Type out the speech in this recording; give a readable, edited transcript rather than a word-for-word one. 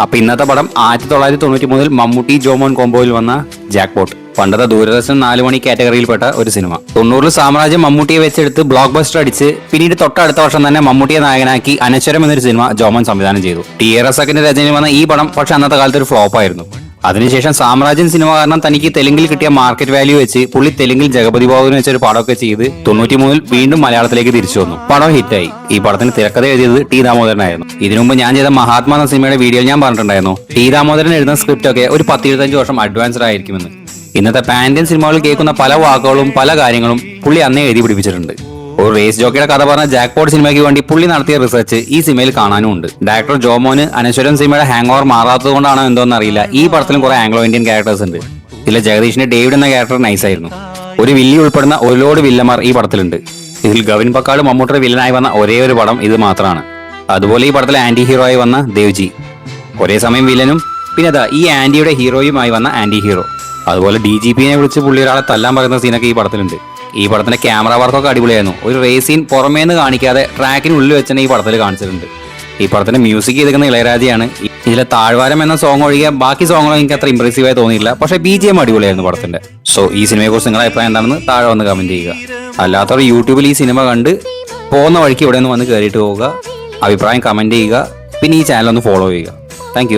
അപ്പൊ ഇന്നത്തെ പടം 1993 മമ്മൂട്ടി ജോമോൻ കോംബോയിൽ വന്ന ജാക്ക്പോട്ട്. പണ്ടത്തെ ദൂരദർശൻ 4 മണി കാറ്റഗറിയിൽപ്പെട്ട ഒരു സിനിമ. 90 സാമ്രാജ്യം മമ്മൂട്ടിയെ വെച്ചെടുത്ത് ബ്ലോക്ക് ബസ്റ്റർ അടിച്ച് പിന്നീട് തൊട്ടടുത്ത വർഷം തന്നെ മമ്മൂട്ടിയെ നായകനാക്കി അനശ്വരം എന്നൊരു സിനിമ ജോമോൻ സംവിധാനം ചെയ്തു. ടി.ആർ.എസ്.ന്റെ രചനയിൽ വന്ന ഈ പടം പക്ഷെ അന്നത്തെ കാലത്ത് ഒരു ഫ്ലോപ്പ് ആയിരുന്നു. അതിനുശേഷം സാമ്രാജ്യം സിനിമ കാരണം തനിക്ക് തെലുങ്കിൽ കിട്ടിയ മാർക്കറ്റ് വാല്യൂ വെച്ച് പുള്ളി തെലുങ്കിൽ ജഗപതി ബാബുവിന് വെച്ചൊരു പടമൊക്കെ ചെയ്ത് 93 വീണ്ടും മലയാളത്തിലേക്ക് തിരിച്ചു വന്നു. പടം ഹിറ്റായി. ഈ പടത്തിന് തിരക്കഥ എഴുതിയത് ടി ദാമോദരനായിരുന്നു. ഇതിനു മുമ്പ് ഞാൻ ചെയ്ത മഹാത്മാ എന്ന സിനിമയുടെ വീഡിയോയിൽ ഞാൻ പറഞ്ഞിട്ടുണ്ടായിരുന്നു ടി ദാമോദരൻ എഴുതുന്ന സ്ക്രിപ്റ്റ് ഒക്കെ ഒരു 10-25 വർഷം അഡ്വാൻസ്ഡ് ആയിരിക്കുമെന്ന്. ഇന്നത്തെ പാൻഡ്യൻ സിനിമകളിൽ കേൾക്കുന്ന പല വാക്കുകളും പല കാര്യങ്ങളും പുള്ളി അന്നേ എഴുതി പിടിപ്പിച്ചിട്ടുണ്ട്. ഒരു റേസ് ജോക്കിയുടെ കഥ പറഞ്ഞ ജാക്ക്പോട്ട് സിനിമയ്ക്ക് വേണ്ടി പുള്ളി നടത്തിയ റിസർച്ച് ഈ സിനിമയിൽ കാണാനും ഉണ്ട്. ഡയറക്ടർ ജോമോന് അനശ്വരം സിനിമയുടെ ഹാങ് ഓവർ മാറാത്തത് കൊണ്ടാണോ എന്തോന്ന് അറിയില്ല, ഈ പടത്തിലും കുറെ ആംഗ്ലോ ഇന്ത്യൻ ക്യാരക്ടേഴ്സ് ഉണ്ട്. ഇതിലെ ജഗദീഷിന്റെ ഡേവിഡ് എന്ന ക്യാരക്ടർ നൈസായിരുന്നു. ഒരു വില്ലി ഉൾപ്പെടുന്ന ഒരു ലോഡ് വില്ലന്മാർ ഈ പടത്തിലുണ്ട്. ഇതിൽ ഗവിൻ പക്കാട് മമ്മൂട്ടിയുടെ വില്ലനായി വന്ന ഒരേ ഒരു പടം ഇത് മാത്രമാണ്. അതുപോലെ ഈ പടത്തിലെ ആന്റി ഹീറോ ആയി വന്ന ദേവ്ജി ഒരേ സമയം വില്ലനും പിന്നെ അതാ ഈ ആന്റിയുടെ ഹീറോയുമായി വന്ന ആന്റി ഹീറോ. അതുപോലെ DGPനെ വിളിച്ച് പുള്ളി ഒരാളെ തല്ലാൻ പറയുന്ന സീനൊക്കെ ഈ പടത്തിലുണ്ട്. ഈ പടത്തിന്റെ ക്യാമറ വർക്കൊക്കെ അടിപൊളിയായിരുന്നു. ഒരു റേസ് സീൻ പുറമേന്ന് കാണിക്കാതെ ട്രാക്കിനുള്ളിൽ വെച്ച് തന്നെ ഈ പടത്തിൽ കാണിച്ചിട്ടുണ്ട്. ഈ പടത്തിന്റെ മ്യൂസിക് ചെയ്തിരിക്കുന്ന ഇളയരാജയാണ്. ഇതിലെ താഴ്വാരം എന്ന സോങ് ഒഴികെ ബാക്കി സോങ്ങുകൾ എനിക്ക് അത്ര ഇംപ്രസീവായി തോന്നിയില്ല. പക്ഷേ BGM അടിപൊളിയായിരുന്നു പടത്തിന്റെ. സോ ഈ സിനിമയെ കുറിച്ച് നിങ്ങളുടെ അഭിപ്രായം എന്താണെന്ന് താഴെ വന്ന് കമന്റ് ചെയ്യുക. അല്ലാത്തവർ യൂട്യൂബിൽ ഈ സിനിമ കണ്ട് പോകുന്ന വഴിക്ക് ഇവിടെ നിന്ന് വന്ന് കയറിയിട്ട് പോവുക, അഭിപ്രായം കമന്റ് ചെയ്യുക, പിന്നെ ഈ ചാനൽ ഒന്ന് ഫോളോ ചെയ്യുക. താങ്ക്